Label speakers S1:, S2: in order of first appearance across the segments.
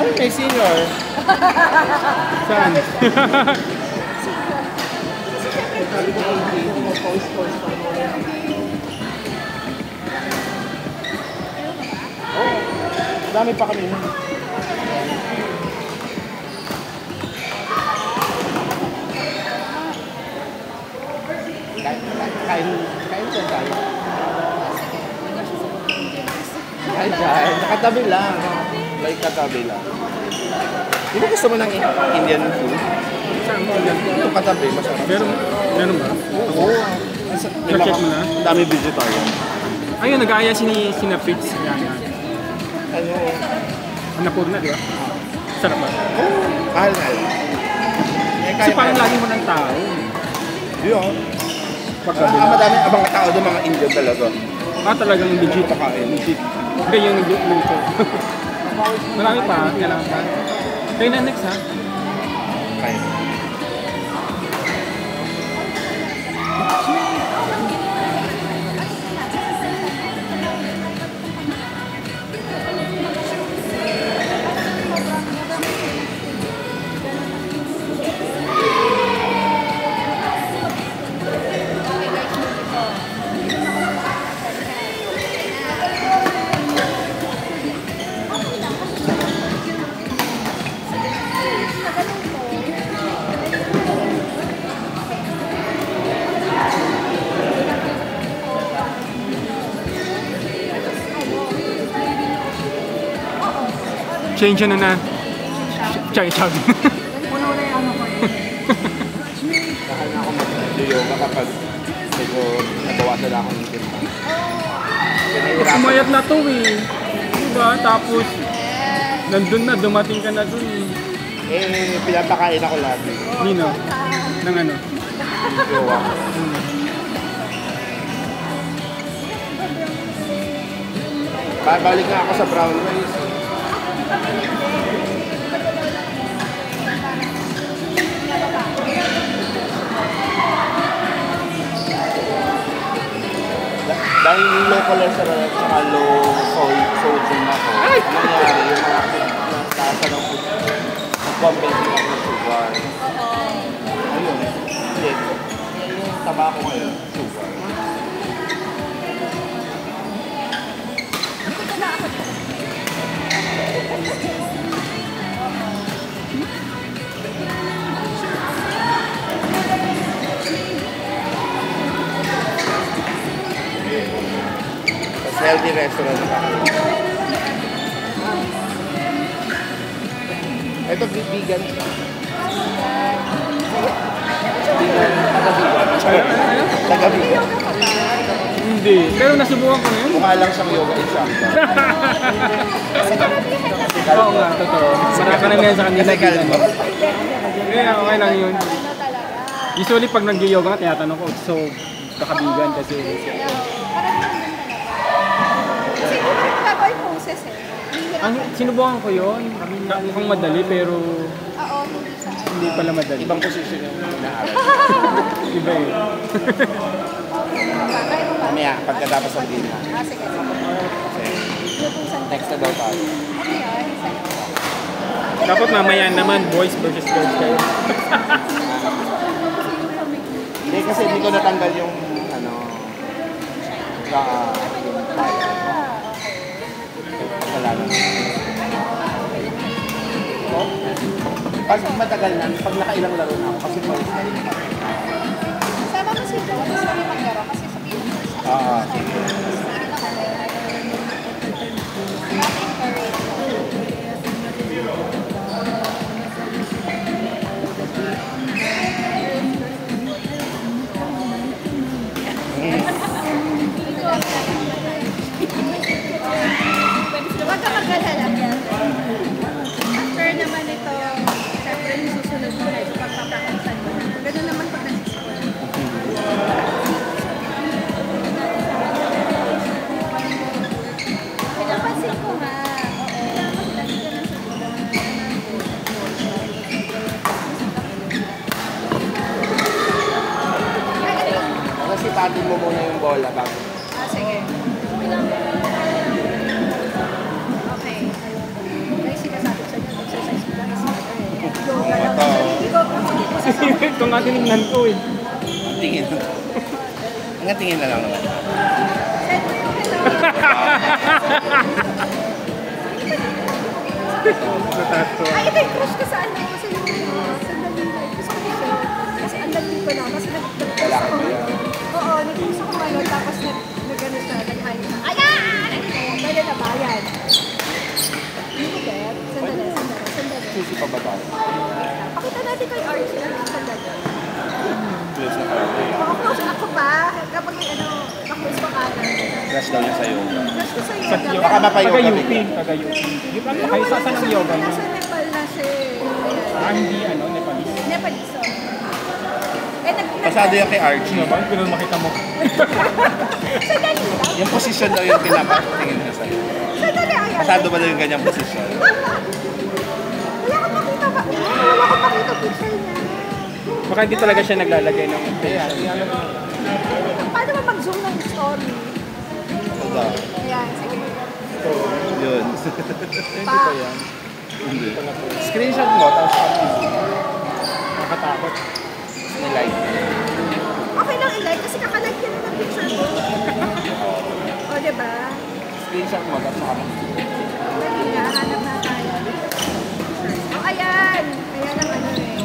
S1: Ay, may senior.
S2: Saan?
S1: Oh, dami pa kami. Kain dyan tayo. Kain dyan. Nakatabi lang. Like katabi lang. Di ba gusto mo ng Indian food?
S2: Saan mo yan?
S1: Yung katabi, masarap.
S2: Meron ba?
S1: Oo.
S2: Na-check mo na?
S1: Ang dami vegetarian.
S2: Ayun, nag-aaya sina Fitz. Yan.
S1: Ano?
S2: Annapurna, di ba? Sarap ba?
S1: Oo. Mahal.
S2: Kasi parang lagi mo ng tao.
S1: Yun. Madami abang tao doon, mga Indian talaga.
S2: Talagang legit.
S1: Pakain.
S2: Legit. Hindi, yung luto. Marami pa. Kailangan pa. Kayo na next, ha?
S1: Kain.
S2: Change na. Chag.
S3: Puno na yung ano ko yun.
S1: Saka na ako mag-yoga kapag medyo nabawasan ako ng tipa.
S2: Sumayat na to eh. Diba? Tapos, nandun na, dumating ka na dun eh.
S1: Pinapakain ako lagi.
S2: Nino? Nang ano?
S1: Yoga. Balik nga ako sa brown rice. Dahil low cholesterol at saka low sodium ako, nangyari yung mga tasa ng food, nag-compensate ako ng sugar. Ayun, hindi. Yung taba ko ngayon, sugar. Healthy restaurant na. Ito vegan. Taga-vegan.
S2: Hindi. Pero nasubukan ko na yun.
S1: Mukha lang siyang yoga instructor.
S2: Oo nga, totoo. Marami sa kanila. Kaya okay lang yun. Usually pag nag-yoga, tinatanong ko, so kaka-vegan kasi. Sinubukan ko yun. Mukhang madali pero hindi pala madali.
S1: Ibang position yung naaral.
S2: Iba eh.
S1: Mamaya, pagkatapos ng dinner.
S3: Sige.
S1: Next na daw tayo.
S2: Dapat mamaya naman, boys versus girls kayo.
S1: Hindi kasi hindi ko natanggal yung ano pag matagal na, pag nakailang laro na ako, kasi pawis na rin ako.
S3: Sama mo si Joe, gusto kami maglaro kasi sabihin mo sa
S1: Sige.
S3: Huwag ka mag-alala. After naman ito, siyempre yung susunod mo na ito pagpapakansan mo. Ganun naman pag nagsisimula. Pinapansin ko nga.
S1: Kasi patin mo muna yung Lola bago.
S3: Sige. Okay. Guys, sinasabi sa inyo, exercise mo lang is better eh. Yoga lang. Ikaw,
S2: Ito nga tinignan ko eh.
S1: Tingin. Hanggang tingin na lang naman.
S3: send mo yung hello. Ay, ito yung crush ko sa ano, sa yung sandali lang. Gusto ko dito. Kasi ang dali ko na. Kasi nag-post ako. Oo, nag-post ako ano, tapos nag-ano siya, nag-hi na. Ayan! Pwede na ba? Ayan. Hindi ko bet. Sandali.
S1: Susi pa ba tayo?
S3: Pakita natin kay Archie. Sandali.
S1: Close na tayo.
S3: Close ako ba? Kapag ano, close pa ka na.
S1: Crush daw niya sa'yo.
S3: Crush ko sa'yo.
S2: Sa
S3: dapat.
S1: Baka mapayoga
S2: Taga-UP. Taga-UP. Yung ano, kayo sa ng yoga mo?
S3: Nasa Nepal na siya eh.
S2: Ah, hindi ano, Nepalese.
S3: Nepalese.
S1: Pasado yan kay Archie.
S2: Ano ba? Pero makita mo.
S3: Sandali lang.
S1: Yung posisyon daw yung pinapatingin niya sa'yo.
S3: Sandali, ayan.
S1: Pasado ba daw yung ganyang posisyon?
S3: Wala ko makita ba? Wala ko makita picture niya.
S2: Baka hindi talaga siya naglalagay ng face.
S3: Paano ba mag-zoom ng story?
S1: Ito.
S3: Ayan, sige.
S1: Yun.
S3: Pa.
S1: Hindi. Screenshot mo, tapos
S2: Nakatakot.
S1: nilike.
S3: Okay lang i-like kasi kakalike yan ng picture mo. O, diba?
S1: Screenshot mo, tapos ako.
S3: Dali nga, hanap na tayo. O, ayan. Ayan ang ano eh.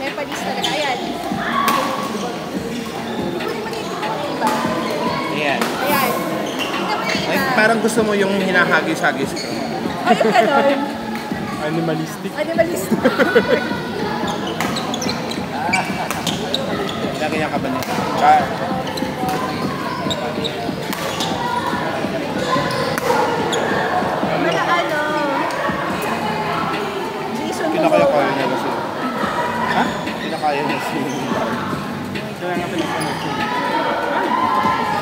S3: Nepalese talaga. Ayan. Hindi mo iba.
S1: Ayan.
S3: Ayan. Tingnan mo yung
S1: Ay,
S3: iba.
S1: parang gusto mo yung hinahagis-hagis ko.
S3: Ay, yung ganon.
S2: Animalistic.
S3: Animalist.
S1: Lagi niya ka ba niya? Char.
S3: Wala ano. Jason
S1: Kinakaya
S3: Momoa.
S1: niya kasi.
S2: Ha?
S1: Kinakaya niya si...
S2: Kaya nga pinapanood ko.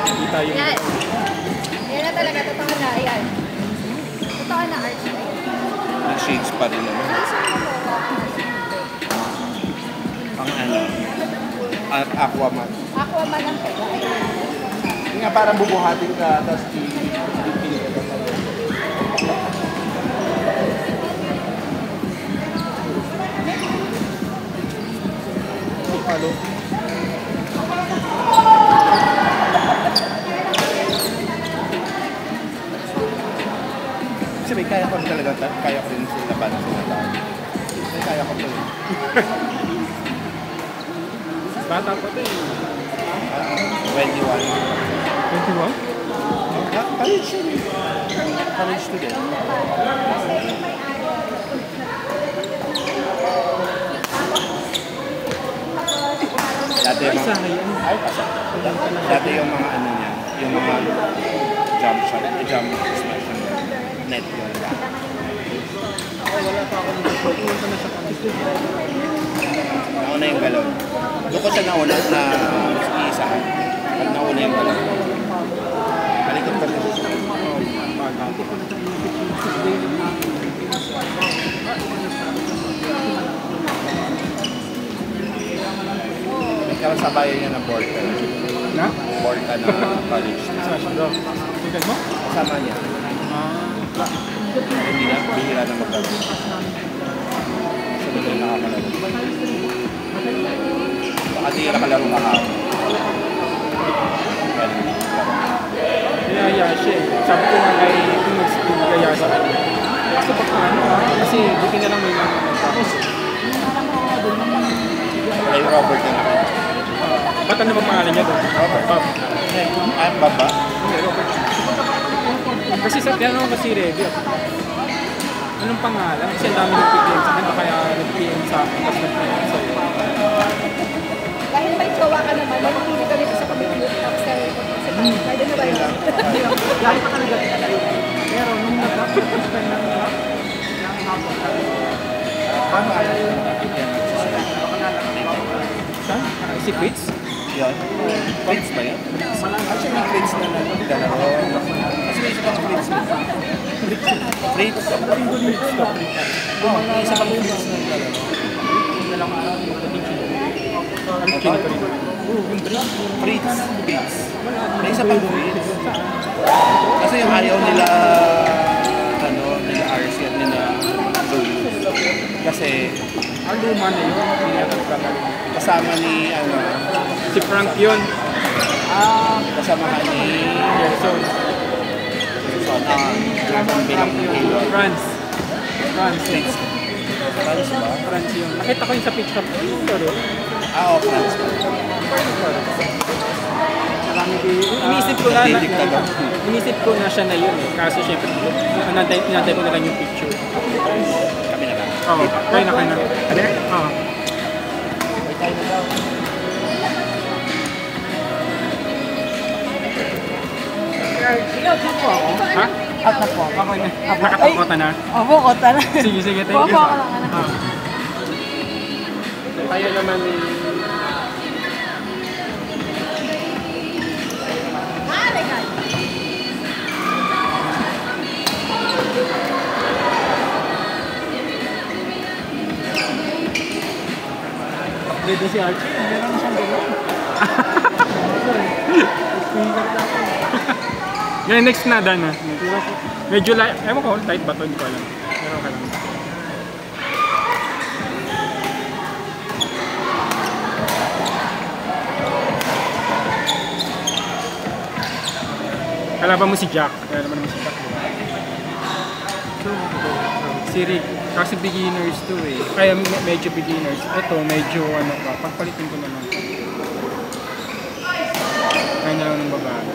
S2: Kita yung...
S3: Yan. Yan na talaga. Totoo na. Ayan. Totoo na, Archie.
S1: Nag-shades pa rin naman.
S3: Jason Momoa.
S1: Ang ano, Aquaman.
S3: Aquaman ang pega. Ayan.
S1: Yung nga parang bubuhatin ka, tapos i-pili ka sa'yo.
S2: Hello.
S1: Kasi may kaya ko rin talaga, kaya ko rin sila ba na sila tao. May kaya ko rin.
S2: Bata pa ito eh.
S1: 21.
S2: 21?
S1: College yun eh. College student. Dati yung mga... Ay, pasa. Dati yung mga ano niya, yung mga jump shot, jump smash ng net yun.
S2: Wala pa ako dito. Pumunta na sa kanila.
S1: Nauna yung galaw. Doon ko siya nauna na isa. At nauna yung galaw. Malikot ko rin siya. May kasabayan niya na board ka.
S2: Na?
S1: Board ka na college.
S2: Sa Shiro. Tingnan mo?
S1: Kasama niya. Hindi na, bihira na magagawa. Sa mga nakakalaro. Baka di ka nakalaro kahapon.
S2: Kaya siya eh. Sabi ko nga kay kung mag-speed kaya sa kanya. Kaso baka ano kasi buti na lang may mga tapos.
S1: Kay Robert na naman.
S2: Ba't ano ba pangalan niya doon?
S1: Robert.
S2: Bob.
S1: Ay, baba?
S2: Hindi, Robert. Kasi sa tinanong ko si Revy. Anong pangalan? Kasi ang dami nag-PM sa akin. Kaya nag-PM sa akin. Tapos nag-PM sa iyo.
S3: Dahil may jowa ka naman, manipili ka dito sa commitment upstairs. Pwede na ba yun?
S2: Lagi pa talaga. Pero nung nag-spend na nila, saan? Si Fritz?
S1: Yun. Fritz ba yun? Actually, may Fritz na naglalaro. Kasi may isa pang Fritz. Fritz? Oo, may isa pang Fritz na naglalaro.
S2: Ang kino pa rin.
S1: Fritz. May isa pang Fritz. Kasi yung ayaw nila, nila RC at nila Lulu. Kasi,
S2: Ang luma na yun. Hindi natin kagaling.
S1: kasama ni,
S2: Si Frank yun.
S1: kasama ni
S2: Gerson.
S1: Gerson bilang hero.
S2: France.
S1: Fritz. Franz ba?
S2: France yun. Nakita ko yung sa picture. Sorry.
S1: Franz.
S2: Inisip ko na,
S1: Natilig ka daw.
S2: inisip ko na siya na yun eh. Kaso syempre, inantay ko na lang yung picture.
S1: Kami na lang.
S2: Oo, kayo na.
S1: Kami na?
S2: Oo.
S1: May tayo na daw.
S2: Ha?
S3: Up na po.
S2: Ako na. Nakatakota na.
S3: Opo, kota na.
S2: Sige, thank you.
S3: Opo, ako lang, anak.
S2: Tayo naman Dito si Archie, meron siyang gano'n. Ngayon, next na, Dan. Medyo light. Ewan ko, tight ba ito? Hindi ko alam. Meron ka lang. Kalaban mo si Jack. Kaya naman mo si Jack. Si Rick. Kasi beginners to eh. Kaya medyo beginners. Ito, medyo ano pa. Pagpalitin ko naman. Kaya na lang ng babae.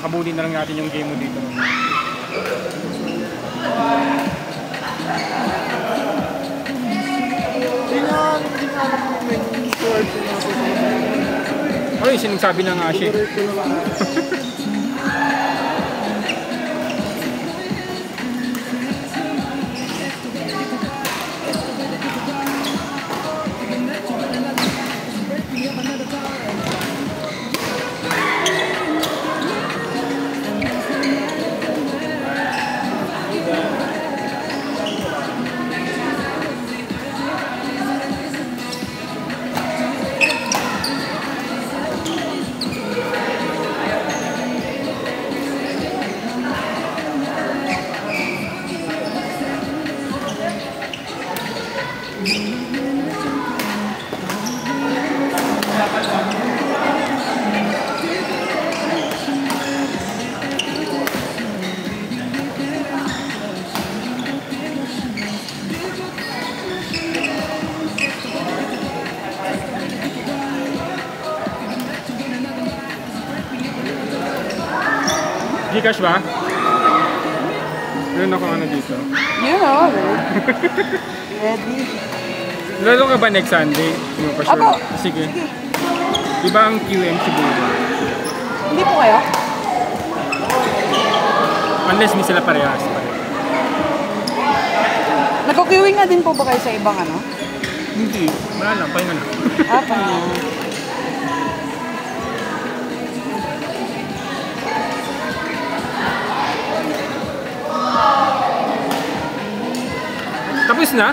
S2: Kabuli na lang natin yung game mo dito. Ay, sinasabi na nga siya. Gcash ba? Meron ako ano dito.
S3: Yeah, ready.
S2: Lalo ka ba next Sunday? Hindi mo pa sure?
S3: Apo.
S2: Sige. Di ba ang QM siguro?
S3: Hindi po kayo?
S2: Unless hindi sila parehas.
S3: Nagko-queuing na din po ba kayo sa ibang ano?
S2: Hindi. Wala lang. Pahinga na.
S3: Pa na.
S2: Tapos na?